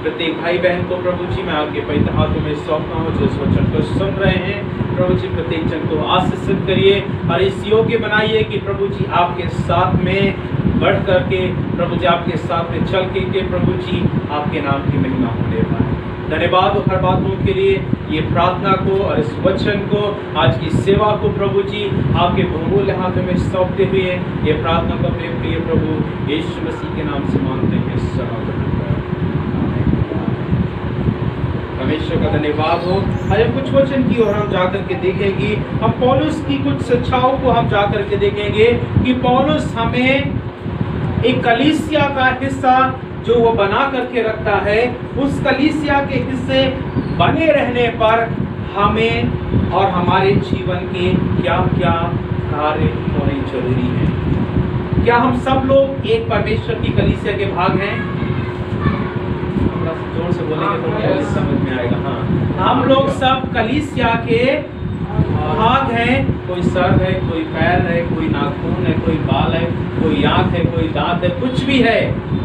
प्रत्येक भाई बहन को प्रभु जी मैं आपके पवित्र हाथों में सौंपता हूँ जो इस वचन को सुन रहे हैं। प्रभु जी प्रत्येक जन को आशीषित करिए और इस योग्य बनाइए कि प्रभु जी आपके साथ में बढ़ करके प्रभु जी आपके साथ में चल के प्रभु जी आपके नाम की महिमा होने पाए। धन्यवाद हर बातों के लिए, ये प्रार्थना को और इस वचन को आज की सेवा को प्रभु जी आपके बहुमूल्य हाथों में सौंपते हुए ये प्रार्थना को अपने प्रिय प्रभु यीशु मसीह के नाम से मांगते हैं। परमेश्वर का धन्यवाद हो। आज हम कुछ वचन की ओर हम जाकर के देखेंगे, हम पौलुस की कुछ शिक्षाओं को हम जाकर के देखेंगे कि पौलुस हमें एक कलीसिया का हिस्सा जो वो बना करके रखता है, उस कलीसिया के हिस्से बने रहने पर हमें और हमारे जीवन के क्या क्या कार्य होने जरूरी है। क्या हम सब लोग एक परमेश्वर की कलीसिया के भाग हैं? जोर से बोलेंगे तो समझ में आएगा। हाँ, हम लोग सब कलीसिया के भाग हैं। कोई सर है, कोई पैर है, कोई नाखून है, कोई बाल है, कोई आंख है, कोई दांत है, कुछ भी है।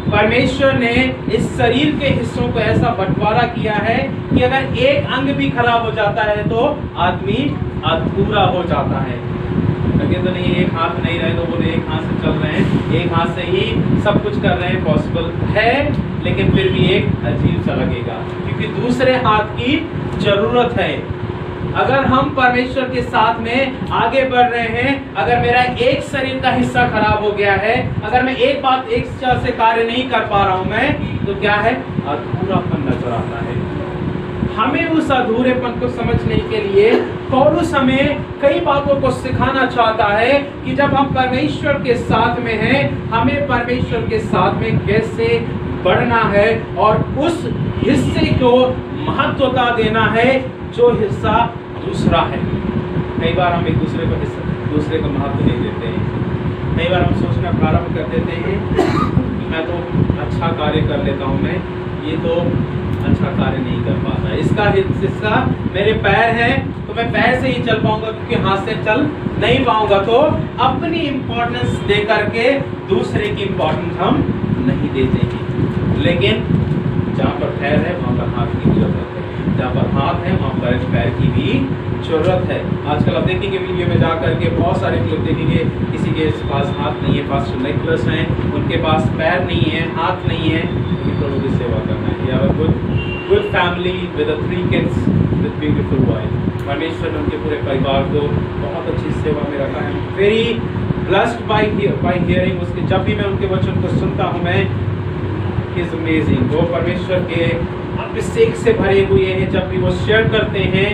परमेश्वर ने इस शरीर के हिस्सों को ऐसा बंटवारा किया है कि अगर एक अंग भी खराब हो जाता है तो आदमी अधूरा हो जाता है। लगे तो नहीं, एक हाथ नहीं रहे तो बोले एक हाथ से चल रहे हैं, एक हाथ से ही सब कुछ कर रहे हैं, पॉसिबल है, लेकिन फिर भी एक अजीब सा लगेगा क्योंकि दूसरे हाथ की जरूरत है। अगर हम परमेश्वर के साथ में आगे बढ़ रहे हैं, अगर मेरा एक शरीर का हिस्सा खराब हो गया है, अगर मैं एक बात एक से कार्य नहीं कर पा रहा हूं मैं, तो क्या है? अधूरापन नजर आता है। हमें उस अधूरेपन को समझने के लिए पौलुस हमें कई बातों को सिखाना चाहता है कि जब हम परमेश्वर के साथ में हैं, हमें परमेश्वर के साथ में कैसे बढ़ना है और उस हिस्से को महत्वता देना है जो हिस्सा दूसरा है। कई बार हम एक दूसरे को महत्व नहीं देते हैं। कई बार हम सोचना प्रारंभ कर देते हैं कि मैं तो अच्छा कार्य कर लेता हूँ, मैं ये तो अच्छा कार्य नहीं कर पाता, इसका हिस्सा मेरे पैर हैं तो मैं पैर से ही चल पाऊंगा, क्योंकि हाथ से चल नहीं पाऊंगा। तो अपनी इंपॉर्टेंस दे करके दूसरे की इंपॉर्टेंस हम नहीं देते हैं। लेकिन जहाँ पर पैर है वहाँ पर हाथ की जरूरत है, जहाँ पर हाथ है वहाँ पर पैर की भी जरूरत है। आजकल आप देखेंगे वीडियो में जा करके बहुत सारे लोग देखेंगे, किसी के पास हाथ नहीं है, पास नेकलेस हैं, उनके पास पैर नहीं है, हाथ नहीं है, उन्हीं प्रभु की सेवा करना है। या good family with 3 kids with beautiful wife. परमेश्वर ने उनके पूरे परिवार को बहुत अच्छी सेवा में रखा है। वेरी ब्लेस्ड बाय हियरिंग उसके, जब भी मैं उनके वचन को सुनता हूँ मैं इज अमेजिंग। वो परमेश्वर के अभिषेक से भरे हुए हैं। जब भी वो शेयर करते हैं,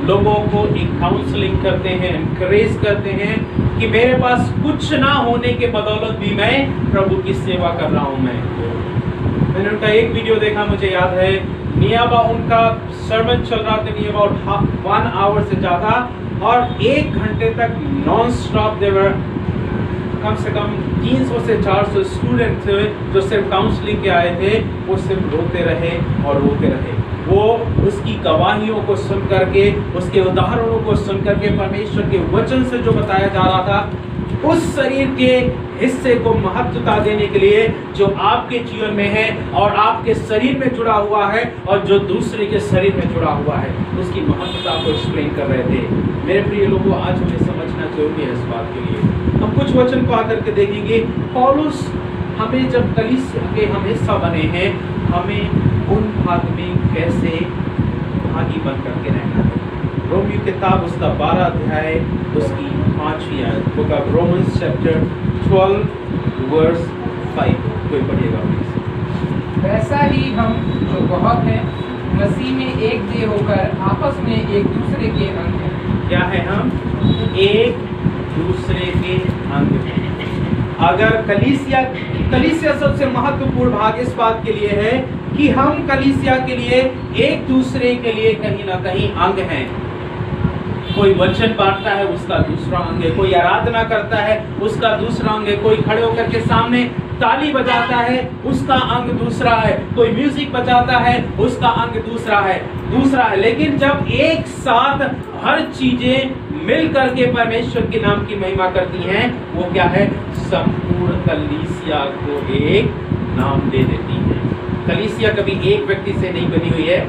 लोगों को एक काउंसलिंग करते हैं, एनकरेज करते हैं कि मेरे पास कुछ ना होने के बदौलत भी मैं प्रभु की सेवा कर रहा हूँ। मैंने उनका एक वीडियो देखा, मुझे याद है, नियाबा उनका सर्मन चल रहा था, नियाबा 1 आवर से ज़्यादा, और 1 घंटे तक नॉन स्टॉप देवर कम से कम 300 से 400 स्टूडेंट थे जो सिर्फ काउंसलिंग के आए थे। वो सिर्फ रोते रहे और रोते रहे। वो उसकी गवाहियों को सुन करके, उसके उदाहरणों को सुन करके, परमेश्वर के वचन से जो बताया जा रहा था, उस शरीर के हिस्से को महत्वता देने के लिए जो आपके जीवन में है और आपके शरीर में जुड़ा हुआ है और जो दूसरे के शरीर में जुड़ा हुआ है, उसकी महत्वता को एक्सप्लेन कर रहे थे। मेरे प्रिय लोगों, आज हमें समझना जरूरी है इस बात के लिए। हम कुछ वचन को आकर के देखेंगे। पौलुस हमें जब कलीसिया के हम हिस्सा बने हैं, हमें उन भाग में कैसे भागी बन करके रहना है। रोमियो किताब उसका 12 अध्याय उसकी 5वीं आयत, book of Romans chapter 12 verse 5, कोई पढ़िएगा प्लीज। वैसा ही हम जो बहुत हैं मसीह में एक देह होकर आपस में एक दूसरे के अंग हैं। क्या है? हम एक दूसरे के अंग हैं। अगर कलीसिया सबसे महत्वपूर्ण भाग इस बात के लिए है कि हम कलीसिया के लिए एक दूसरे के लिए कहीं ना कहीं अंग हैं। कोई वचन बांटता है, उसका दूसरा अंग है। कोई आराधना करता है, उसका दूसरा अंग है। कोई खड़े होकर के सामने ताली बजाता है, उसका अंग दूसरा है। कोई म्यूजिक बजाता है, उसका अंग दूसरा है। लेकिन जब एक साथ हर चीजें मिल करके परमेश्वर के नाम की महिमा करती हैं, वो क्या है? संपूर्ण कलीसिया को एक नाम दे देती है। कलीसिया कभी एक व्यक्ति से नहीं बनी हुई है,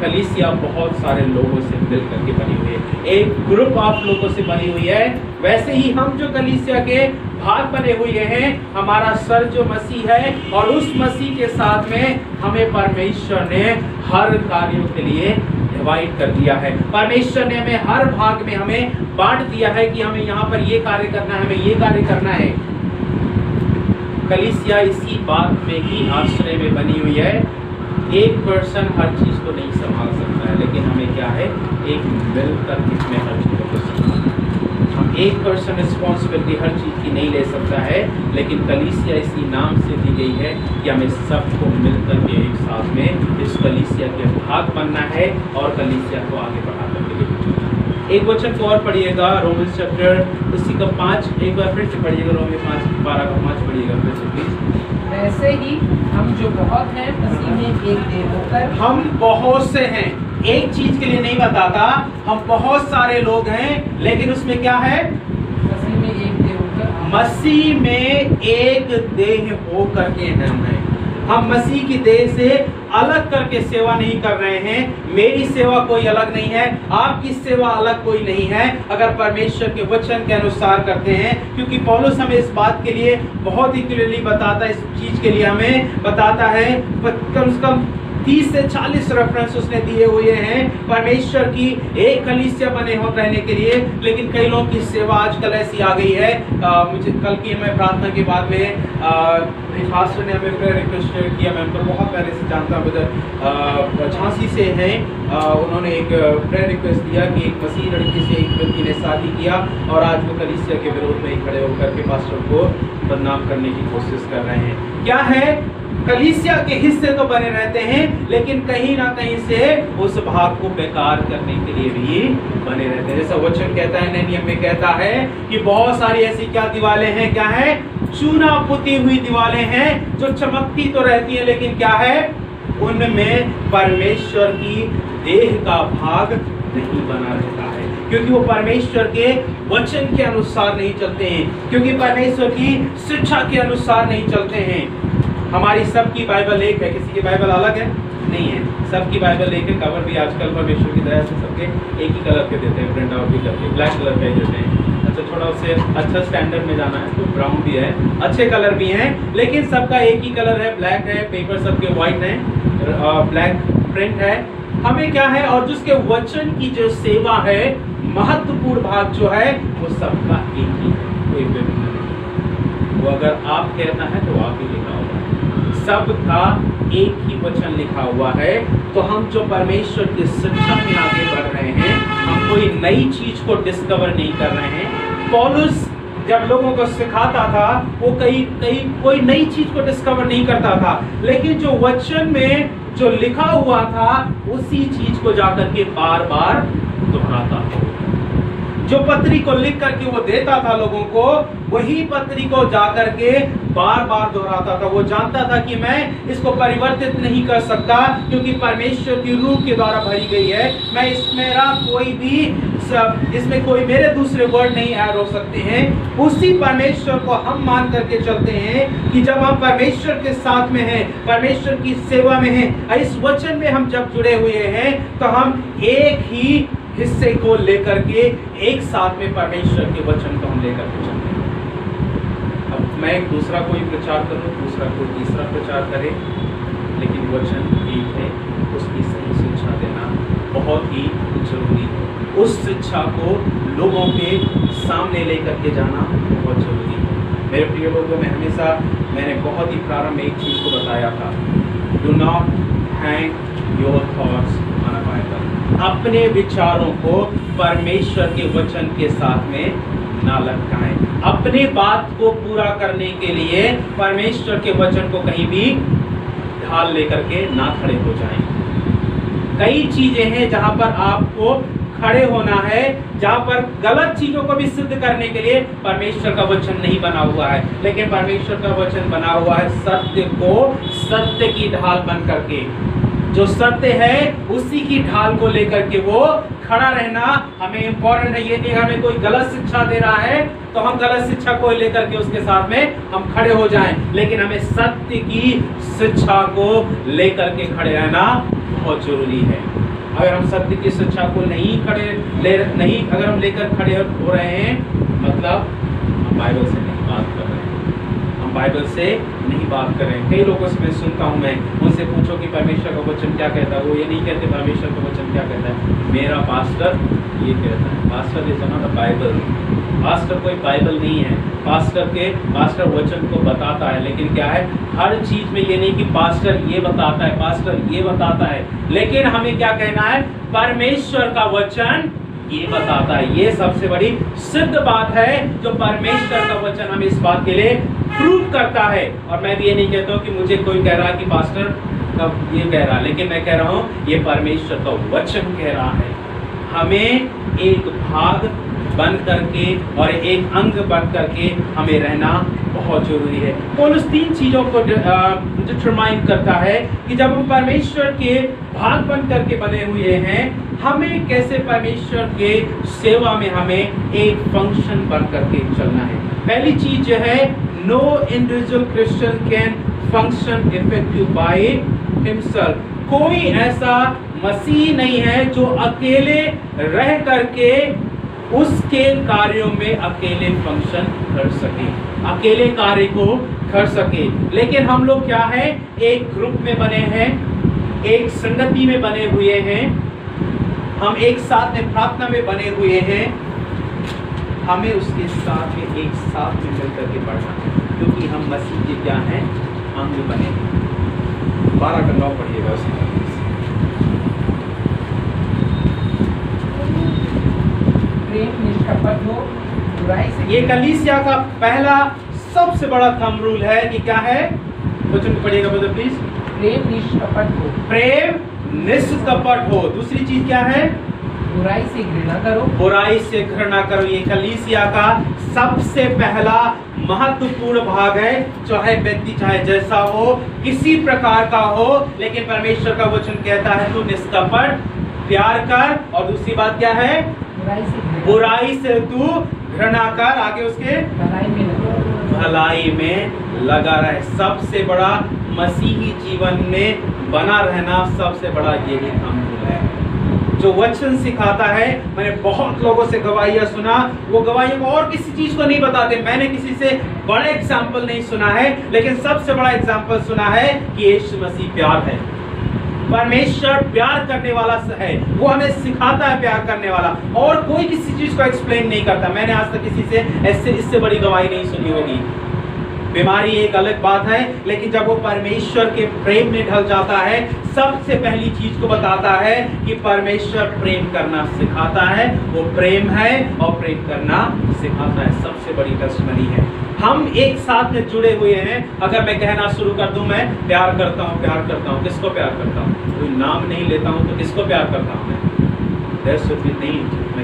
कलीसिया बहुत सारे लोगों से मिल करके बनी हुई है, एक ग्रुप ऑफ लोगों से बनी हुई है। वैसे ही हम जो कलीसिया के भाग बने हुए हैं, हमारा सर जो मसीह है, और उस मसीह के साथ में हमें परमेश्वर ने हर कार्यों के लिए डिवाइड कर दिया है। परमेश्वर ने हमें हर भाग में हमें बांट दिया है कि हमें यहाँ पर ये कार्य करना है, हमें ये कार्य करना है। कलीसिया इसी बात में ही आश्रय में बनी हुई है। एक पर्सन हर चीज को नहीं संभाल सकता है, लेकिन हमें क्या है? एक मिलकर इसमें हर चीजों को संभालना है। हम एक पर्सन रिस्पॉन्सिबिलिटी हर चीज की नहीं ले सकता है, लेकिन कलीसिया इसी नाम से दी गई है कि हमें सबको मिलकर के एक साथ में इस कलीसिया के भाग बनना है और कलीसिया को आगे बढ़ाने के लिए चलना है। एक वचन को और पढ़िएगा, रोमन्स चैप्टर उसी का 5, एक बार फिर से पढ़िएगा, रोमियो 5:12 का 5 पढ़िएगा फिर से प्लीज। वैसे ही हम जो बहुत हैं मसीह में एक देह होकर, हम बहुत से हैं, एक चीज के लिए नहीं बताता, हम बहुत सारे लोग हैं, लेकिन उसमें क्या है? मसीह में एक देह होकर, मसीह में एक देह हो करके हम हैं। हम मसीह की देह से अलग करके सेवा नहीं कर रहे हैं। मेरी सेवा कोई अलग नहीं है, आपकी सेवा अलग कोई नहीं है, अगर परमेश्वर के वचन के अनुसार करते हैं। क्योंकि पौलुस हमें इस बात के लिए बहुत ही क्लियरली बताता है, इस चीज के लिए हमें बताता है, कम से कम 30 से 40 रेफरेंस उसने दिए हुए हैं परमेश्वर की एक कलीसिया बने हो रहने के लिए। लेकिन कई लोगों की सेवा आजकल ऐसी आ गई है। मुझे कल की हमें प्रार्थना के बाद में फास्टर ने हमें प्रेयर रिक्वेस्ट किया, मैं उनको बहुत पहले से जानता हूँ, झांसी से हैं। उन्होंने एक प्रेयर रिक्वेस्ट दिया कि एक मसीह लड़की से एक व्यक्ति ने शादी किया और आज वो कलीसिया के विरोध में खड़े होकर के पास्टर को बदनाम करने की कोशिश कर रहे हैं। क्या है? कलीसिया के हिस्से तो बने रहते हैं, लेकिन कहीं ना कहीं से उस भाग को बेकार करने के लिए भी बने रहते हैं। जैसा वचन कहता है, नियम में कहता है कि बहुत सारी ऐसी क्या दीवारें हैं, क्या है, चूना पुती हुई दीवारें हैं जो चमकती तो रहती है, लेकिन क्या है, उनमें परमेश्वर की देह का भाग नहीं बना रहता है, क्योंकि वो परमेश्वर के वचन के अनुसार नहीं चलते हैं, क्योंकि परमेश्वर की शिक्षा के अनुसार नहीं चलते हैं। हमारी सबकी बाइबल एक है, किसी की बाइबल अलग है नहीं है, सबकी बाइबल एक है। कवर भी आजकल परमेश्वर की दया से सबके एक ही कलर के देते हैं, प्रिंट आउट भी करके ब्लैक कलर का ही देते हैं। अच्छा, थोड़ा उससे अच्छा स्टैंडर्ड में जाना है तो ब्राउन भी है, अच्छे कलर भी हैं, लेकिन सबका एक ही कलर है, ब्लैक है, पेपर सबके व्हाइट है, ब्लैक प्रिंट है। हमें क्या है, और जिसके वचन की जो सेवा है, महत्वपूर्ण भाग जो है, वो सबका एक ही है, कोई विभिन्न नहीं। वो अगर आप कहना है तो आप ही लिखा होगा, सबका एक ही वचन लिखा हुआ है। तो हम जो परमेश्वर की शिक्षा में आगे बढ़ रहे हैं, हम कोई नई चीज को डिस्कवर नहीं कर रहे हैं। पौलुस जब लोगों को सिखाता था, वो कोई नई चीज को डिस्कवर नहीं करता था, लेकिन जो वचन में जो लिखा हुआ था, उसी चीज को जाकर के बार बार दोहराता था। जो पत्री को लिख करके वो देता था लोगों को, वही पत्री को जाकर के बार बार दोहराता था। वो जानता था कि मैं इसको परिवर्तित नहीं कर सकता, क्योंकि परमेश्वर की रूह के द्वारा भरी गई है। मैं इसमें कोई मेरे दूसरे वर्ड नहीं ऐड हो सकते हैं। उसी परमेश्वर को हम मान करके चलते हैं कि जब हम परमेश्वर के साथ में हैं, परमेश्वर की सेवा में हैं, इस वचन में हम जब जुड़े हुए हैं, तो हम एक ही हिस्से को लेकर के एक साथ में परमेश्वर के वचन को हम लेकर के चलते हैं। अब मैं एक दूसरा कोई प्रचार करूं, दूसरा कोई तीसरा प्रचार करे, लेकिन वचन एक है, उसकी सही शिक्षा देना बहुत ही जरूरी है। उस शिक्षा को लोगों के सामने लेकर के जाना बहुत जरूरी है। मेरे प्रिय लोगों, मैंने बहुत ही प्रारंभ में एक चीज को बताया था, do not hang your thoughts on a Bible. अपने विचारों को परमेश्वर के वचन के साथ में ना लटकाएं। अपने बात को पूरा करने के लिए परमेश्वर के वचन को कहीं भी ढाल लेकर के ना खड़े हो जाएं। कई चीजें हैं जहां पर आपको खड़े होना है, जहां पर गलत चीजों को भी सिद्ध करने के लिए परमेश्वर का वचन नहीं बना हुआ है, लेकिन परमेश्वर का वचन बना हुआ है सत्य को सत्य की ढाल बन करके। जो सत्य है उसी की ढाल को लेकर के वो खड़ा रहना हमें इम्पोर्टेंट है। ये नहीं हमें कोई गलत शिक्षा दे रहा है तो हम गलत शिक्षा को लेकर के उसके साथ में हम खड़े हो जाएं, लेकिन हमें सत्य की शिक्षा को लेकर के खड़े रहना बहुत जरूरी है। अगर हम सत्य की शिक्षा को अगर हम लेकर खड़े हो रहे हैं, मतलब हम बाइबल से नहीं बात कर रहे हैं, हम बाइबल से नहीं बात कर रहे हैं। कई लोगों से मैं सुनता हूं, मैं उनसे पूछो कि परमेश्वर का वचन क्या कहता है, वो ये नहीं कहते परमेश्वर का वचन क्या कहता है, मेरा पास्टर ये कहता है। Pastor is not a Bible. Pastor कोई बाइबल नहीं है। पास्टर वचन को बताता है, लेकिन क्या है, हर चीज में ये नहीं कि पास्टर ये बताता है, पास्टर ये बताता है, लेकिन हमें क्या कहना है, परमेश्वर का वचन ये बताता है। ये सबसे बड़ी सिद्ध बात है जो परमेश्वर का वचन हमें इस बात के लिए प्रूव करता है। और मैं भी ये नहीं कहता हूँ कि मुझे कोई कह रहा है कि पास्टर ये कह रहा है, लेकिन मैं कह रहा हूँ ये परमेश्वर का वचन कह रहा है। हमें एक भाग बन करके और एक अंग बन करके हमें रहना बहुत जरूरी है। पौलुस तीन चीजों को डिटरमाइन करता है कि जब हम परमेश्वर के भाग बन करके बने हुए हैं, हमें कैसे परमेश्वर के सेवा में हमें एक फंक्शन बन करके चलना है। पहली चीज जो है, no individual Christian can function effective by himself. कोई ऐसा मसीह नहीं है जो अकेले रह करके उसके कार्यों में अकेले फंक्शन कर सके, अकेले कार्य को कर सके। लेकिन हम लोग क्या है, एक ग्रुप में बने हैं, एक संगति में बने हुए हैं, हम एक साथ में प्रार्थना में बने हुए हैं। हमें उसके साथ में एक साथ में मिलकर के पढ़ना है, क्योंकि हम मसीह के क्या हैं, अंग बने हैं। 12 पढ़िएगा उसे। ये कलीसिया का पहला सबसे बड़ा थंब रूल है कि क्या है, वचन को पढ़िएगा ब्रदर प्लीज। प्रेम निष्कपट हो, प्रेम निष्कपट हो। दूसरी चीज क्या है? बुराई से घृणा करो, बुराई से घृणा करो। ये कलीसिया का सबसे पहला महत्वपूर्ण भाग है। चाहे व्यक्ति चाहे जैसा हो, किसी प्रकार का हो, लेकिन परमेश्वर का वचन कहता है तू निष्कपट प्यार कर। और दूसरी बात क्या है? बुराई से तू घृणा कर। आगे उसके भलाई में लगा रहे। सबसे बड़ा मसीही जीवन में बना रहना सबसे बड़ा यही अमूल है जो वचन सिखाता है। मैंने बहुत लोगों से गवाहियां सुना, वो गवाहियों को और किसी चीज को नहीं बताते। मैंने किसी से बड़ा एग्जाम्पल नहीं सुना है, लेकिन सबसे बड़ा एग्जाम्पल सुना है कि यीशु मसीह प्यार है। परमेश्वर प्यार करने वाला है, वो हमें सिखाता है प्यार करने वाला, और कोई किसी चीज को एक्सप्लेन नहीं करता। मैंने आज तक किसी से इससे बड़ी गवाही नहीं सुनी होगी। बीमारी एक अलग बात है, लेकिन जब वो परमेश्वर के प्रेम में ढल जाता है, सबसे पहली चीज को बताता है कि परमेश्वर प्रेम करना सिखाता है। वो प्रेम है और प्रेम करना सिखाता है। सबसे बड़ी टेस्टिमनी है। हम एक साथ में जुड़े हुए हैं। अगर मैं कहना शुरू कर दूं मैं प्यार करता हूं, प्यार करता हूं, किसको प्यार करता हूं? कोई नाम नहीं लेता हूं तो किसको प्यार करता हूं? मैं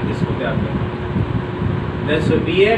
किसको प्यार करता हूं? There should be a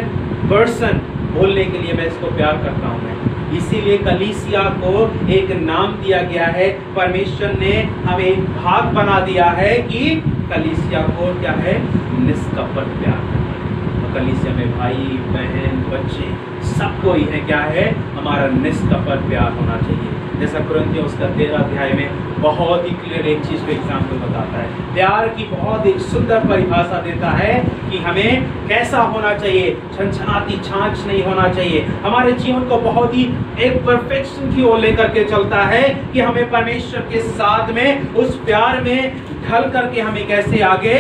person बोलने के लिए मैं इसको प्यार करता हूं। मैं इसीलिए कलीसिया को एक नाम दिया गया है। परमेश्वर ने हमें एक भाग बना दिया है कि कलीसिया को क्या है? निष्कपट प्यार करना है। तो कलीसिया में भाई बहन बच्चे सब कोई है, क्या है? हमारा निष्कपट प्यार होना चाहिए। जैसा कुरिन्थियों उसका 13 अध्याय में बहुत ही क्लियर एक चीज को एग्जाम्पल बताता है। प्यार की बहुत एक सुंदर परिभाषा देता है कि हमें कैसा होना चाहिए। छनछनाती छाछ नहीं होना चाहिए। हमारे जीवन को बहुत ही एक परफेक्शन की ओर लेकर के चलता है कि हमें परमेश्वर के साथ में उस प्यार में ढल करके हमें कैसे आगे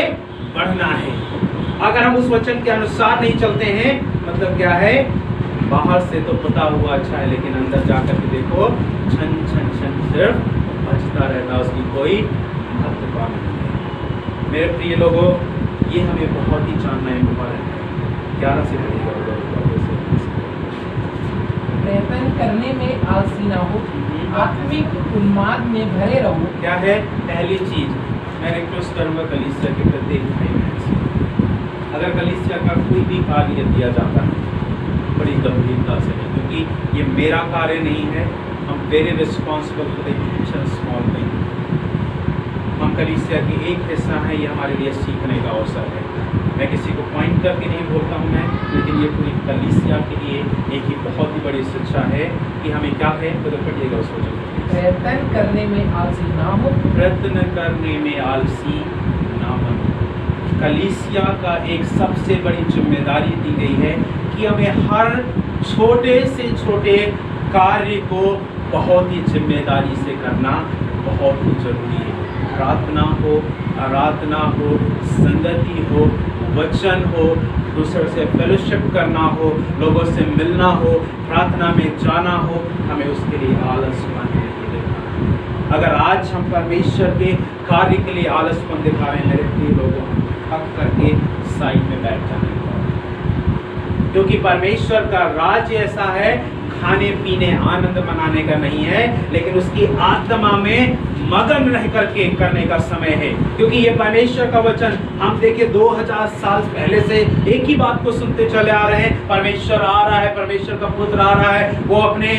बढ़ना है। अगर हम उस वचन के अनुसार नहीं चलते हैं, मतलब क्या है? बाहर से तो पता हुआ अच्छा है, लेकिन अंदर जाकर के देखो छन छन छन सिर्फ बचता रहता, उसकी कोई महत्व नहीं है। मेरे प्रिय लोगों, ये हमें बहुत ही जानना है। 11 से प्रयत्न करने में आलसी ना हो, आत्मिक उन्माद में भरे रहो। क्या है? पहली चीज मैं रिक्वेस्ट करूंगा कलीसिया के प्रत्येक भाई बहन से, अगर कलीसिया का कोई भी कार्य दिया जाता है बड़ी गंभीरता से है, क्योंकि ये मेरा कार्य नहीं है। हम very responsible for the small thing. हम कलीसिया की एक हिस्सा है, ये हमारे लिए सीखने का अवसर है। मैं किसी को पॉइंट करके नहीं बोलता हूँ मैं, लेकिन ये पूरी कलीसिया के लिए एक ही बहुत ही बड़ी शिक्षा है कि हमें क्या है? तो पढ़िएगा उस वचन। प्रयत्न करने में आलसी ना हो, प्रयत्न करने में आलसी ना बनो। कलीसिया का एक सबसे बड़ी जिम्मेदारी दी गई है कि हमें हर छोटे से छोटे कार्य को बहुत ही जिम्मेदारी से करना बहुत ही जरूरी है। प्रार्थना हो, आराधना हो, संगति हो, वचन हो, दूसरों से फेलोशिप करना हो, लोगों से मिलना हो, प्रार्थना में जाना हो, हमें उसके लिए आलसपन नहीं दिखाना। अगर आज हम परमेश्वर के कार्य के लिए आलसपन दिखा रहे हैं, मेरे प्रिय लोगों, थक करके साइड में बैठ जाने का, क्योंकि परमेश्वर का राज्य ऐसा है खाने पीने आनंद मनाने का नहीं है, लेकिन उसकी आत्मा में मगन रह करके करने का समय है। क्योंकि ये परमेश्वर का वचन हम देखिए 2000 साल पहले से एक ही बात को सुनते चले आ रहे हैं। परमेश्वर आ रहा है, परमेश्वर का पुत्र आ रहा है, वो अपने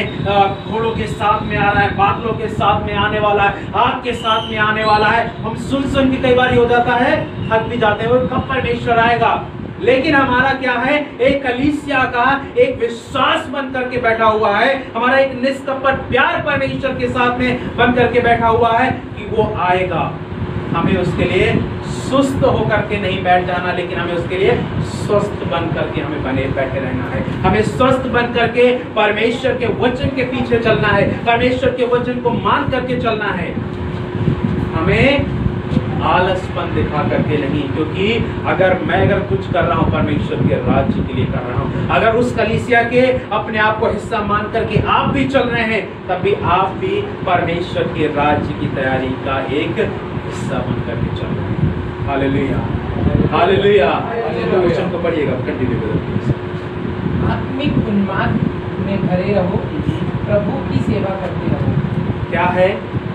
घोड़ों के साथ में आ रहा है, बादलों के साथ में आने वाला है, आग के साथ में आने वाला है। हम सुन के कई बार हो जाता है, थक भी जाते हैं, कब परमेश्वर आएगा। लेकिन हमारा क्या है? एक कलीसिया का एक विश्वास बन करके बैठा हुआ है, हमारा एक निष्कपट प्यार परमेश्वर के साथ में बन करके बैठा हुआ है कि वो आएगा। हमें उसके लिए सुस्त होकर के नहीं बैठ जाना, लेकिन हमें उसके लिए स्वस्थ बन करके हमें बने बैठे रहना है। हमें स्वस्थ बन करके परमेश्वर के वचन के पीछे चलना है, परमेश्वर के वचन को मान करके चलना है। हमें आलसपन दिखा करके नहीं, क्योंकि अगर कुछ कर रहा हूं परमेश्वर के राज्य के लिए कर रहा हूं, अगर उस कलीसिया के अपने आप को हिस्सा मान करके आप भी चल रहे हैं, तब भी आप भी परमेश्वर के राज्य की तैयारी का एक हिस्सा बन करके चल रहे हैं। Hallelujah, hallelujah. वचन को पढ़िएगा, कंटिन्यू करिए। आत्मिक उन्माद में भरे रहो, प्रभु की सेवा करते क्या है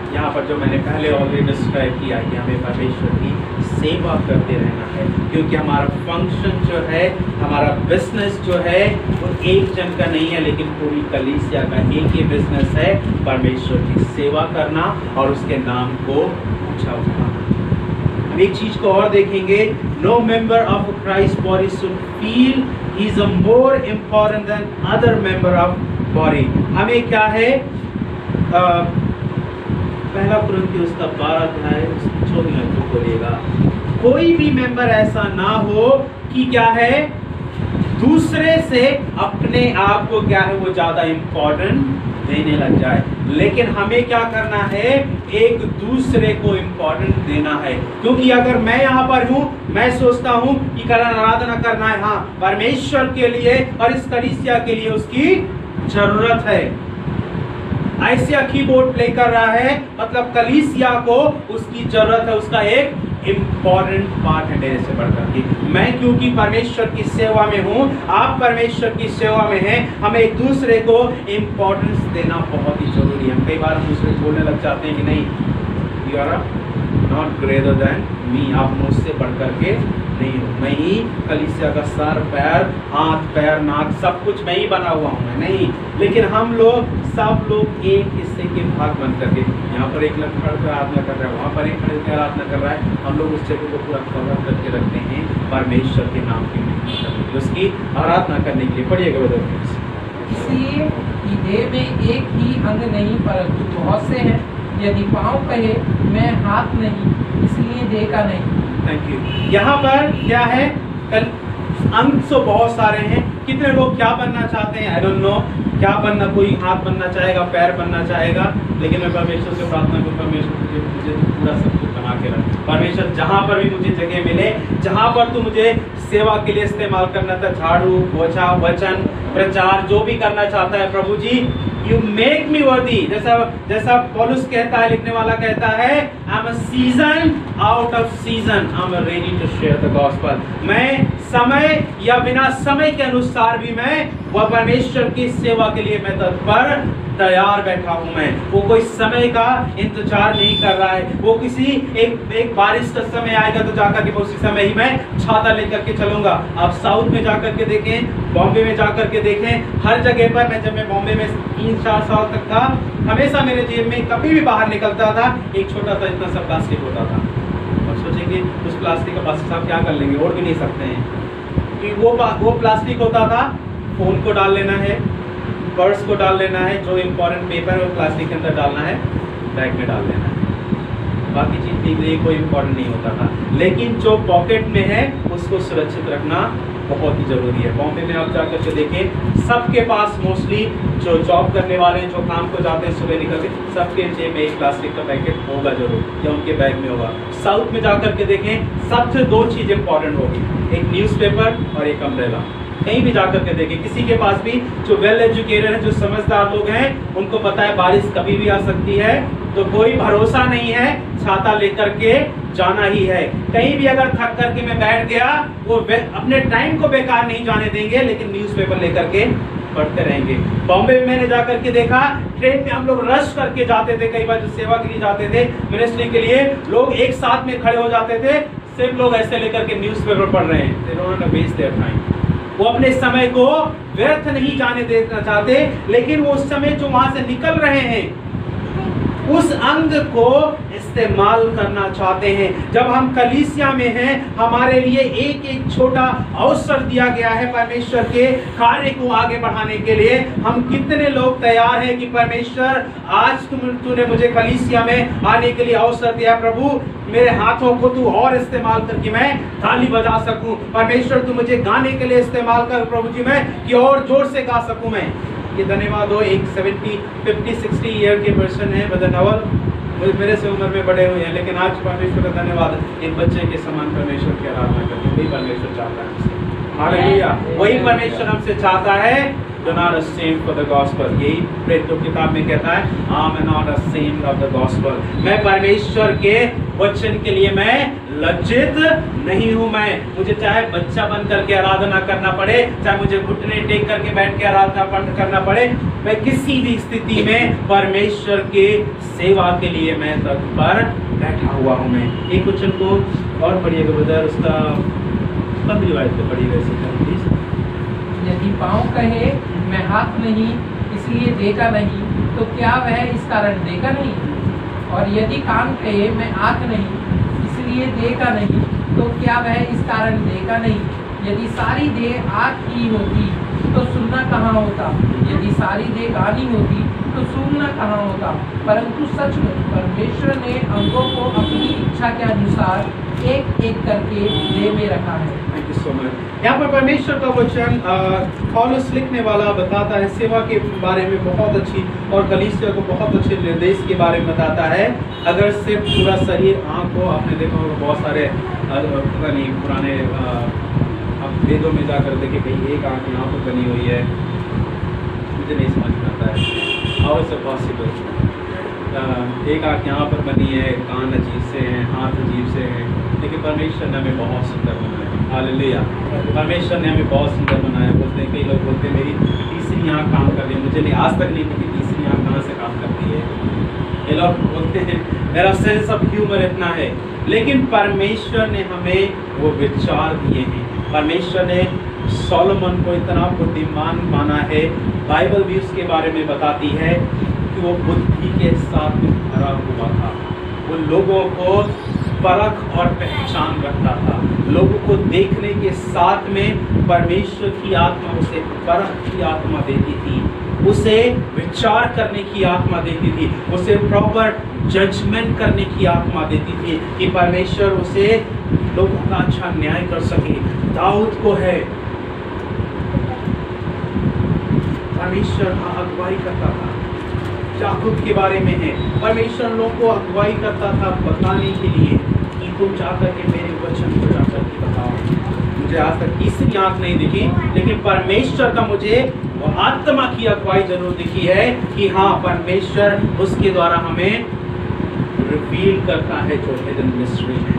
यहाँ पर जो मैंने पहले ऑलरेडी डिस्क्राइब किया कि हमें परमेश्वर की सेवा करते रहना है, क्योंकि हमारा फंक्शन जो है, हमारा बिजनेस जो है वो एक जन का नहीं है, लेकिन पूरी कलीसिया का एक ही बिजनेस है, परमेश्वर की सेवा करना और उसके नाम को ऊंचा उठाना। हम एक चीज को और देखेंगे, no member of Christ body should feel he is a more important than other member of body. हमें क्या है, पहला कुरिन्थियों का 12 अध्याय 14 को बोलेगा, कोई भी मेंबर ऐसा ना हो कि क्या है, दूसरे से अपने आप को क्या है वो ज्यादा इंपॉर्टेंट देने लग जाए। लेकिन हमें क्या करना है, एक दूसरे को इंपॉर्टेंट देना है। क्योंकि अगर मैं यहाँ पर हूँ, मैं सोचता हूँ कि आराधना करना है, हाँ परमेश्वर के लिए और इस कलीसिया के लिए उसकी जरूरत है, ऐसा कीबोर्ड प्ले कर रहा है, मतलब कलीसिया को उसकी जरूरत है, उसका एक इम्पोर्टेंट पार्ट है मेरे से बढ़कर के। मैं क्योंकि परमेश्वर की सेवा में हूँ, आप परमेश्वर की सेवा में हैं, हमें एक दूसरे को इम्पोर्टेंस देना बहुत ही जरूरी है। कई बार हम दूसरे को बोलने लग जाते हैं कि नहीं, you are not greater than me, आप मुझसे बढ़कर के नहीं हो, मैं ही कलीसिया का सर, पैर, हाथ, पैर, नाक, सब कुछ मैं ही बना हुआ हूँ, मैं नहीं। लेकिन हम लोग सब लोग एक हिस्से के भाग बन करके, यहाँ पर एक लड़का खड़ा आराधना कर रहा है, वहाँ पर एक खड़े होकर आराधना कर रहा है, हम लोग उस जगह को पूरा कवर करके रखते हैं परमेश्वर के नाम की उसकी आराधना करने के लिए। पढ़िएगा ब्रदर। इसलिए कि देह में एक ही अंग नहीं परंतु बहुत से हैं, यदि पाँव कहे मैं हाथ नहीं, इसलिए देह का नहीं। Thank you. यहाँ पर क्या है, अंग तो बहुत सारे हैं, कितने लोग क्या बनना चाहते हैं, आई डोंट नो, क्या बनना, कोई हाथ बनना चाहेगा, पैर बनना चाहेगा, लेकिन मैं परमेश्वर से प्रार्थना करूँ, परमेश्वर मुझे पूरा सब कुछ बना के रख, परमेश्वर जहाँ पर भी मुझे जगह मिले, जहाँ पर तू मुझे सेवा के लिए इस्तेमाल करना था, झाड़ू, पोछा, वचन, प्रचार, जो भी करना चाहता है प्रभु जी, यू मेक मी वर्दी। जैसा पौलुस कहता है, लिखने वाला कहता है, I am a season out of season, I am ready to share the gospel. मैं समय या बिना समय के अनुसार भी मैं वह परमेश्वर की सेवा के लिए मैं तत्पर तैयार बैठा हूं। मैं वो कोई समय का इंतजार नहीं कर रहा है, वो किसी एक बारिश का समय आएगा तो जाकर के उसी समय ही मैं छाता लेकर के चलूंगा। आप साउथ में जाकर के देखें, बॉम्बे में जाकर के देखें, हर जगह पर मैं, जब मैं बॉम्बे में 3-4 साल तक था, हमेशा मेरे जेब में कभी भी बाहर निकलता था एक छोटा सा इतना सा प्लास्टिक होता था। और सोचेंगे उस प्लास्टिक का प्लास्टिक साहब क्या कर लेंगे, ओढ़ भी नहीं सकते हैं, कि वो प्लास्टिक होता था, फोन को डाल लेना है, पर्स को डाल लेना है, जो इम्पोर्टेंट पेपर है वो प्लास्टिक के अंदर डालना है, बैग में डाल लेना है, बाकी चीज के लिए कोई इम्पोर्टेंट नहीं होता था। लेकिन जो पॉकेट में है उसको सुरक्षित रखना बहुत ही जरूरी है। बॉम्बे में आप जाकर के देखें, सबके पास मोस्टली जो जॉब करने वाले हैं, जो काम को जाते हैं सुबह निकल के, सबके जेब में एक प्लास्टिक का पैकेट होगा जरूर, या उनके बैग में होगा। साउथ में जाकर के देखें, सबसे 2 चीज इंपॉर्टेंट होगी, एक न्यूज़पेपर और एक अम्ब्रेला। कहीं भी जाकर के देखें, किसी के पास भी जो वेल एजुकेटेड है, जो समझदार लोग हैं, उनको पता है बारिश कभी भी आ सकती है, तो कोई भरोसा नहीं है, छाता लेकर के जाना ही है। कहीं भी अगर थक करके मैं बैठ गया, वो अपने टाइम को बेकार नहीं जाने देंगे, लेकिन न्यूज़पेपर लेकर के पढ़ते रहेंगे। बॉम्बे में मैंने जाकर के देखा, ट्रेन में हम लोग रश करके जाते थे, कई बार जो सेवा के लिए जाते थे, मिनिस्ट्री के लिए, लोग एक साथ में खड़े हो जाते थे, सिर्फ लोग ऐसे लेकर के न्यूज़पेपर पढ़ रहे हैं। They don't want to waste their time। वो अपने समय को व्यर्थ नहीं जाने देना चाहते, लेकिन वो उस समय जो वहां से निकल रहे हैं, उस अंग को इस्तेमाल करना चाहते हैं। जब हम कलीसिया में हैं, हमारे लिए एक एक छोटा अवसर दिया गया है परमेश्वर के कार्य को आगे बढ़ाने के लिए। हम कितने लोग तैयार हैं कि परमेश्वर आज तूने मुझे कलीसिया में आने के लिए अवसर दिया, प्रभु मेरे हाथों को तू और इस्तेमाल करके मैं ताली बजा सकूं। परमेश्वर तू मुझे गाने के लिए इस्तेमाल कर प्रभु जी, मैं कि और जोर से गा सकूं मैं। ये धन्यवाद हो, एक 50-60 ईयर के पर्सन है ब्रदर नवल, मेरे से उम्र में बड़े हुए हैं, लेकिन आज परमेश्वर का धन्यवाद, एक बच्चे के समान परमेश्वर की आराधना करते, वही परमेश्वर चाहता है हमसे। हालेलुया, वही परमेश्वर हमसे चाहता है। Do not ashamed for the gospel. यही प्रेरितों की किताब में कहता है, I'm not ashamed of the gospel. मैं परमेश्वर के वचन के लिए मैं लज्जित नहीं हूँ। मैं मुझे चाहे बच्चा बन करके आराधना करना पड़े, चाहे मुझे घुटने टेक करके बैठ के आराधना करना पड़े, मैं किसी भी स्थिति में परमेश्वर के सेवा के लिए मैं तत्पर बैठा हुआ हूँ। मैं एक वचन को और पढ़िएगा ब्रदर, उसका 15 आयत पे पढ़िएगा इसे प्लीज। यदि पाँव कहे मैं हाथ नहीं इसलिए देखा नहीं, तो क्या वह इस कारण देखा नहीं? और यदि कान कहे मैं आँख नहीं इसलिए देखा नहीं, तो क्या वह इस कारण देखा नहीं? यदि सारी देह आँख ही होती तो सुनना कहाँ होता? यदि सारी देह कान ही होती तो सुनना कहाँ होता? परंतु सचमुच परमेश्वर ने अंगों को अपनी इच्छा के अनुसार एक एक करके देह में रखा है। Thank you so much. यहाँ पर परमेश्वर का वचन पौलुस लिखने वाला बताता है सेवा के बारे में बहुत अच्छी, और कलीसिया को बहुत अच्छे निर्देश के बारे में बताता है। अगर सिर्फ पूरा शरीर आँख हो, आपने देखा होगा बहुत सारे पता नहीं पुराने आप वेदों में जाकर देखे कहीं एक आँख यहाँ पर बनी हुई है, मुझे नहीं समझ में आता है हाउ इज इट पॉसिबल। एक आँख यहाँ पर बनी है, कान अजीब से हैं, हाथ अजीब से हैं, लेकिन परमेश्वर ने हमें बहुत सुंदर बनाया। हालेलुया, परमेश्वर ने हमें बहुत सुंदर बनाया। बोलते हैं, कई लोग बोलते हैं मेरी तीसरी आँख काम कर रही है, मुझे नहीं आज तक नहीं पता तीसरी आँख कहाँ से काम करती है। ये लोग बोलते हैं मेरा सेंस ऑफ ह्यूमर इतना है, लेकिन परमेश्वर ने हमें वो विचार दिए हैं। परमेश्वर ने सोलोमन को इतना बुद्धिमान माना है। बाइबल भी उसके बारे में बताती है कि वो बुद्धि के साथ भरा हुआ था। वो लोगों को परख और पहचान रखता था। लोगों को देखने के साथ में परमेश्वर की आत्मा उसे परख की आत्मा देती थी, उसे विचार करने की आत्मा देती थी, उसे प्रॉपर जजमेंट करने की आत्मा देती थी कि परमेश्वर उसे लोगों का अच्छा न्याय कर सके। दाऊद को है, परमेश्वर अगुवाई करता था। याकूब के बारे में है, परमेश्वर लोगों को अगुवाई करता था बताने के लिए कि तुम जाकर के मेरे वचन को जाकर के बताओ। मुझे आज तक तीसरी आंख नहीं दिखी, लेकिन परमेश्वर का मुझे वो आत्मा की अगुवाई जरूर दिखी है कि हाँ परमेश्वर उसके द्वारा हमें रिवील करता है जो हिडन मिस्ट्री है।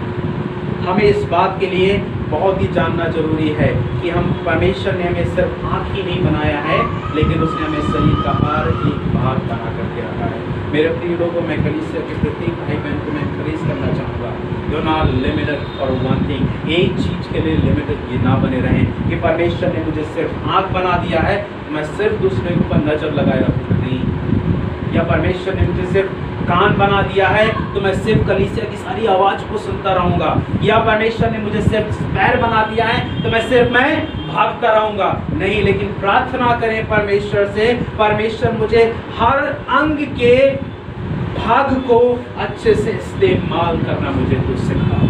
हमें इस बात के लिए बहुत ही जानना जरूरी है कि हम परमेश्वर ने हमें सिर्फ आँख ही नहीं बनाया है, लेकिन उसने हमें शरीर का हर एक भाग बना करके रखा है। मेरे प्रिय लोगों, मैं कलीसिया के प्रत्येक भाई बहन को मैं एनकरेज करना चाहूँगा, you not limited for one thing. एक चीज़ के लिए लिमिटेड ये ना बने रहें कि परमेश्वर ने मुझे सिर्फ आँख बना दिया है तो मैं सिर्फ दूसरे के ऊपर नजर लगाए रखूँगा, नहीं। या परमेश्वर ने मुझे सिर्फ कान बना दिया है तो मैं सिर्फ कलीसिया की सारी आवाज को सुनता रहूंगा। या परमेश्वर ने मुझे सिर्फ पैर बना दिया है तो मैं भागता रहूंगा, नहीं। लेकिन प्रार्थना करें परमेश्वर से, परमेश्वर मुझे हर अंग के भाग को अच्छे से इस्तेमाल करना मुझे तो सिखा।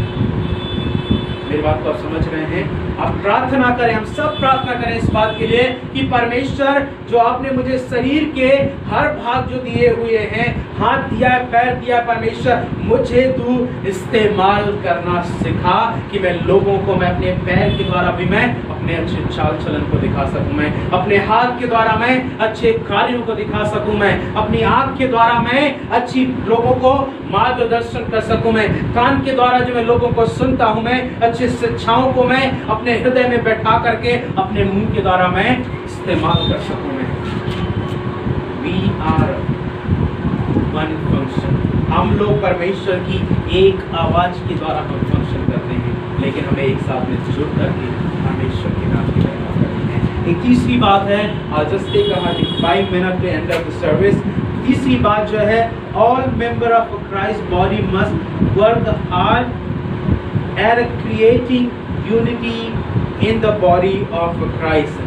मेरी बात को आप समझ रहे हैं? आप प्रार्थना करें, हम सब प्रार्थना करें इस बात के लिए कि परमेश्वर जो आपने मुझे शरीर के हर भाग जो दिए हुए हैं, हाथ दिया है, पैर दिया है, परमेश्वर मुझे तू इस्तेमाल करना सिखा कि मैं लोगों को, मैं अपने पैर के द्वारा भी मैं अपने अच्छे चाल चलन को दिखा सकूं, मैं अपने हाथ के द्वारा मैं अच्छे कार्यों को दिखा सकूं, मैं अपनी आंख के द्वारा मैं अच्छी लोगों को मार्गदर्शन कर सकूं, मैं कान के द्वारा जो मैं लोगों को सुनता हूं, मैं अच्छी शिक्षाओं को मैं अपने हृदय में बैठा करके अपने मुंह के द्वारा मैं इस्तेमाल कर सकूं। मैं We are one function। हम लोग परमेश्वर की एक आवाज के द्वारा हम फंक्शन करते हैं, लेकिन हमें एक साथ में जुड़ करके परमेश्वर के नाम की महिमा करनी है। एक तीसरी बात है, just take 5 minute to end of the service. तीसरी बात जो है, all member of Christ body must work hard at creating unity in the body of Christ.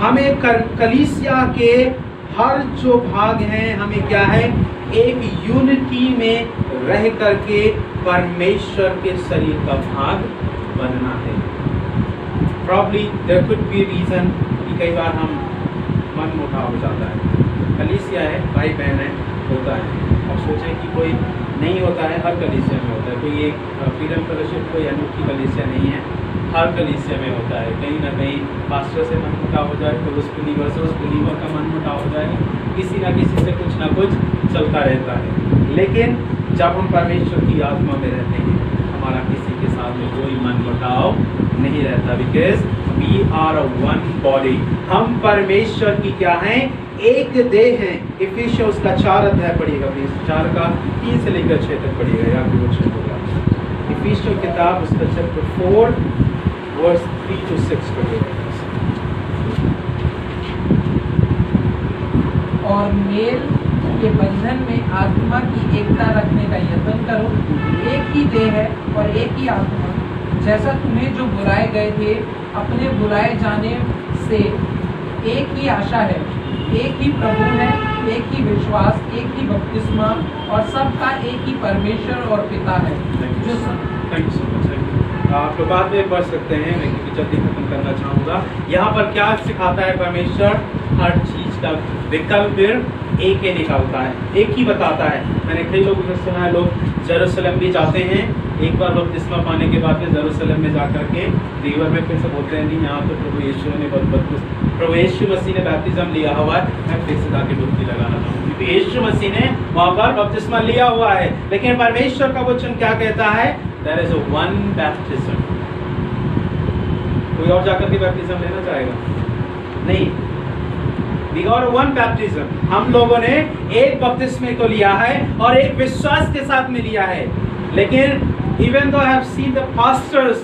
हमें कलीसिया के हर जो भाग हैं, हमें क्या है, एक यूनिटी में रह करके परमेश्वर के शरीर का भाग बनना है। Probably there could be reason कि कई बार हम मन मुटाव हो जाता है। कलीसिया है, भाई बहन है, होता है। अब सोचें कि कोई नहीं होता है, हर कलीसिया में होता है। कोई एक फ्रीडम फेलोशिप कोई अनूठी कलीसिया नहीं है हर कलीसिया में होता है। कहीं ना कहीं पास्टर से मनमुटाव हो जाए, फिर उस बिलीवर से उस बिलीवर का मनमुटाव हो जाए, किसी ना किसी से कुछ ना कुछ चलता रहता है। लेकिन जब हम परमेश्वर की आत्मा में रहते हैं, हमारा किसी के साथ में कोई मनमुटाव नहीं रहता, because we are a one body. हम परमेश्वर की क्या हैं? एक देह हैं। इफिसियों उसका 4 अध्याय पढ़िएगा प्लीज, 4 का 3 से लेकर 6 तक पढ़िएगा, या फिर वो 6 होगा। इफिसियों किताब उसका चैप्टर 4 वर्स 3 to 6 पढ़िएगा। और मेल के बंधन में आत्मा की एकता रखने का यत्न करो। एक ही देह है और एक ही आत्मा, जैसा तुम्हें जो बुलाए गए थे अपने बुलाए जाने से एक ही आशा है, एक ही प्रभु है, एक ही विश्वास, एक ही बपतिस्मा और सबका एक ही परमेश्वर और पिता है। जो थैंक यू सो मच। आप लोग बाद में पढ़ सकते हैं, मैं क्योंकि जल्दी खत्म करना चाहूँगा। यहाँ पर क्या सिखाता है परमेश्वर? हर चीज का विकल्प एक ही निकालता है, एक ही बताता है। मैंने कई लोगों से सुना है, लोग जेरूसलम भी जाते हैं, एक बार बपतिस्मा पाने के बाद में जेरूसलम में जाकर के रिवर में फिर से बोलते हैं नहीं, यहाँ तो प्रभु यीशु मसीह ने बैप्टिज्म लिया हुआ है, मैं फिर से जाके डुबकी लगाना चाहूँगा, क्योंकि यीशु मसीह ने वहाँ पर बपतिस्मा लिया हुआ है। लेकिन परमेश्वर का वचन क्या कहता है? There is one baptism. कोई और जाकर के बैप्टिज्म लेना चाहेगा? नहीं। We got one baptism. हम लोगों ने एक बपतिस्मे को लिया है और एक विश्वास के साथ में लिया है। लेकिन even though I have seen the pastors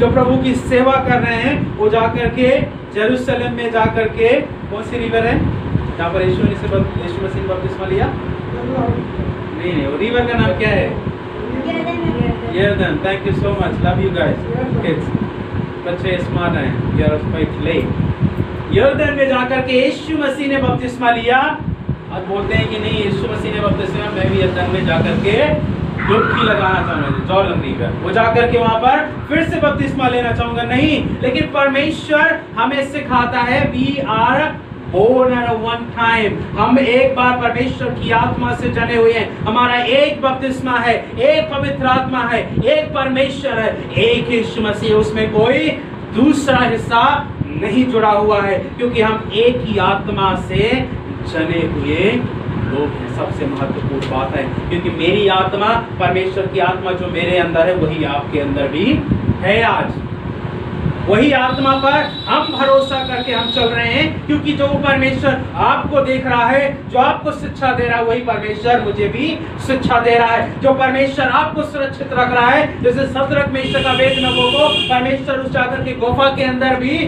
जो प्रभु की सेवा कर रहे हैं, वो जाकर के जेरूसलम में जाकर के, कौन सी रिवर है जहाँ पर यीशु मसीह ने बपतिस्मा लिया? नहीं, वो रिवर का नाम क्या है? यरदन। Thank you so much, love you guys kids. बच्चे स्मार्ट हैं, यू आर क्वाइट लेट। यरदन में जाकर के यीशु मसीह ने बपतिस्मा लिया और बोलते हैं कि नहीं, यीशु मसीह ने बपतिस्मा, मैं भी यरदन में जाकर के डुबकी लगाना चाहूंगा, जॉर्डन रिवर, वो जाकर के वहां पर फिर से बपतिस्मा लेना चाहूंगा। नहीं, लेकिन परमेश्वर हमें सिखाता है we are born at one time। हम एक बार परमेश्वर की आत्मा से जने हुए हैं। हमारा एक बपतिस्मा है, एक पवित्र आत्मा है, एक परमेश्वर है, एक यीशु मसीह, उसमें कोई दूसरा हिस्सा नहीं जुड़ा हुआ है, क्योंकि हम एक ही आत्मा से जने हुए लोग हैं। सबसे महत्वपूर्ण बात है, क्योंकि मेरी आत्मा, परमेश्वर की आत्मा जो मेरे अंदर है, वही आपके अंदर भी है। आज वही आत्मा पर हम भरोसा करके हम चल रहे हैं, क्योंकि जो परमेश्वर आपको देख रहा है, जो आपको शिक्षा दे रहा है, वही परमेश्वर मुझे भी शिक्षा दे रहा है। जो परमेश्वर आपको सुरक्षित रख रहा है, जैसे सदरक मेशक अबेदनगो को परमेश्वर उस जाकर के गुफा के अंदर भी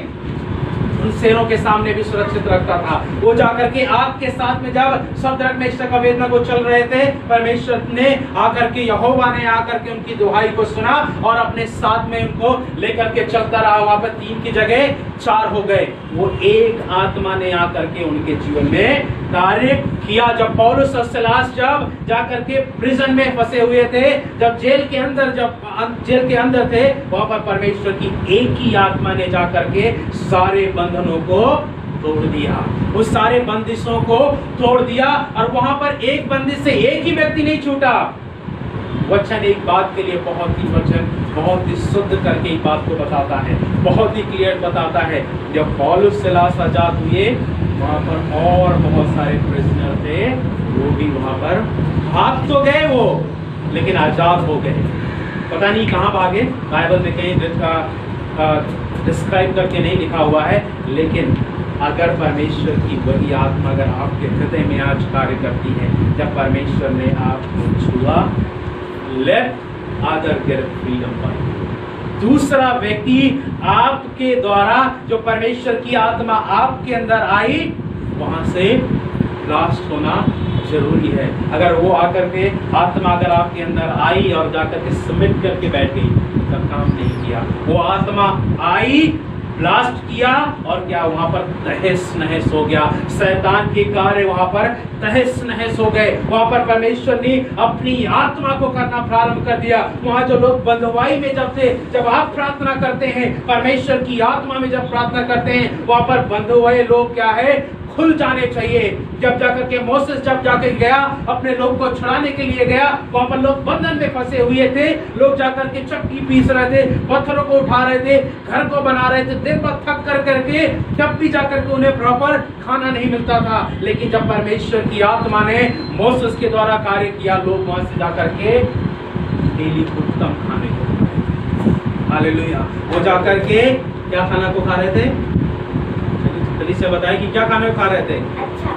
उन शेरों के सामने भी सुरक्षित रखता था। वो जाकर के आग के साथ में जब सदरक मेशक अबेदनगो चल रहे थे, परमेश्वर ने आकर के, यहोवा ने आकर के उनकी दुहाई को सुना और अपने साथ में उनको लेकर के चलता रहा। वहां पर 3 की जगह 4 हो गए। वो एक आत्मा ने आकर के उनके जीवन में कार्य किया। जब पौलुस और सिलास जब जाकर के प्रिजन में फंसे हुए थे, जब जेल के अंदर थे, वहां पर परमेश्वर की एक ही आत्मा ने जाकर के सारे बंधनों को तोड़ दिया, उस सारे बंदिशों को तोड़ दिया। और वहां पर एक बंदिश से एक ही व्यक्ति नहीं छूटा। वचन एक बात के लिए बहुत ही शुद्ध करके एक बात को बताता है, बहुत ही क्लियर बताता है। जब पौलुस सिलास आजाद हुए, वहां पर और बहुत सारे प्रिजनर थे, वो भी वहां पर भाग तो गए वो, लेकिन आजाद हो गए। पता नहीं कहाँ भागे, बाइबल में कहीं डिस्क्राइब करके नहीं लिखा हुआ है। लेकिन अगर परमेश्वर की वही आत्मा अगर आपके हृदय में आज कार्य करती है, जब परमेश्वर ने आपको छुआ, let other get freedom bye. दूसरा व्यक्ति आपके द्वारा, जो परमेश्वर की आत्मा आपके अंदर आई, वहां से ब्लास्ट होना जरूरी है। अगर वो आकर के आत्मा अगर आपके अंदर आई और जाकर के सबमिट करके बैठ गई, तब काम नहीं किया। वो आत्मा आई, ब्लास्ट किया, और क्या वहां पर तहस नहस हो गया। शैतान के कार्य वहां पर तहस नहस हो गए। वहां पर परमेश्वर ने अपनी आत्मा को करना प्रारंभ कर दिया। वहां जो लोग बंधुआई में जब थे, जब आप प्रार्थना करते हैं, परमेश्वर की आत्मा में जब प्रार्थना करते हैं, वहां पर बंधुआई लोग क्या है, खुल जाने चाहिए। जब जाकर के मोसेस जब जाकर गया अपने लोग को छुड़ाने के लिए गया, वहां पर लोग बंधन में फंसे हुए थे, लोग जाकर के चक्की पीस रहे थे, पत्थरों को उठा रहे थे, घर को बना रहे थे, दिन भर थक कर करके तब भी जाकर के उन्हें प्रॉपर खाना नहीं मिलता था। लेकिन जब परमेश्वर की आत्मा ने मोसेस के द्वारा कार्य किया, लोग वहां से जाकर के डेली उत्तम खाने को, हालेलुया, वो जाकर के क्या खाना को खा रहे थे? से बताए कि क्या खाने को खा रहे थे? अच्छा।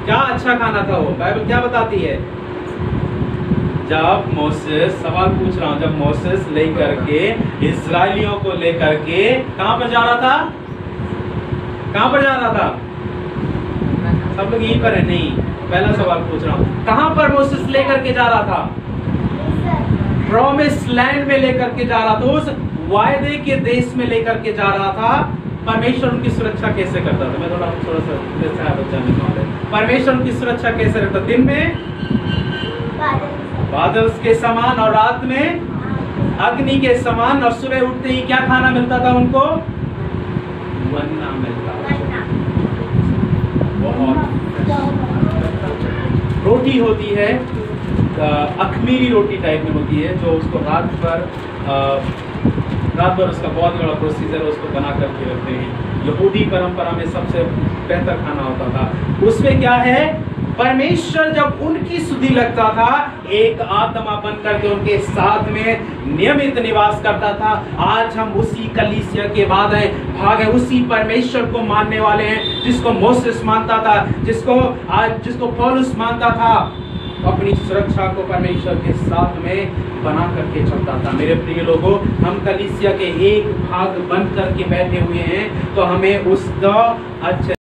क्या अच्छा खाना था वो? बाइबल क्या बताती है? जब मोसेस, सवाल पूछ रहा हूं, जब मोसेस लेकर के इस्राएलियों को लेकर के कहां पर जा रहा था? कहां पर जा रहा था? सब लोग यहीं पर है? नहीं, पहला सवाल पूछ रहा हूं, कहां पर मोसेस लेकर के जा रहा था? प्रॉमिस लैंड में लेकर के जा रहा था, उस वायदे के देश में लेकर के जा रहा था। परमेश्वर उनकी सुरक्षा कैसे करता था? मैं थोड़ा सा जानने वाला है। परमेश्वर उनकी सुरक्षा कैसे करता? दिन में बादल के समान और रात में अग्नि के समान, और सुबह उठते ही क्या खाना मिलता था उनको? मन्ना मिलता था। बहुत रोटी होती है, अखमीरी रोटी टाइप में होती है, जो उसको रात भर उसका बहुत बड़ा प्रोसीजर उसको बना करके रखते हैं। यहूदी परंपरा में सबसे बेहतर खाना होता था। उसमें क्या है? परमेश्वर जब उनकी सुधि लगता था, एक आत्मा बन करके उनके साथ में नियमित निवास करता था। आज हम उसी कलीसिया के भाग है, उसी परमेश्वर को मानने वाले हैं, जिसको मोसेस मानता था, जिसको पौलुस मानता था। अपनी सुरक्षा को परमेश्वर के साथ में बना करके चलता था। मेरे प्रिय लोगों, हम कलीसिया के एक भाग बन करके बैठे हुए हैं, तो हमें उसका अच्छा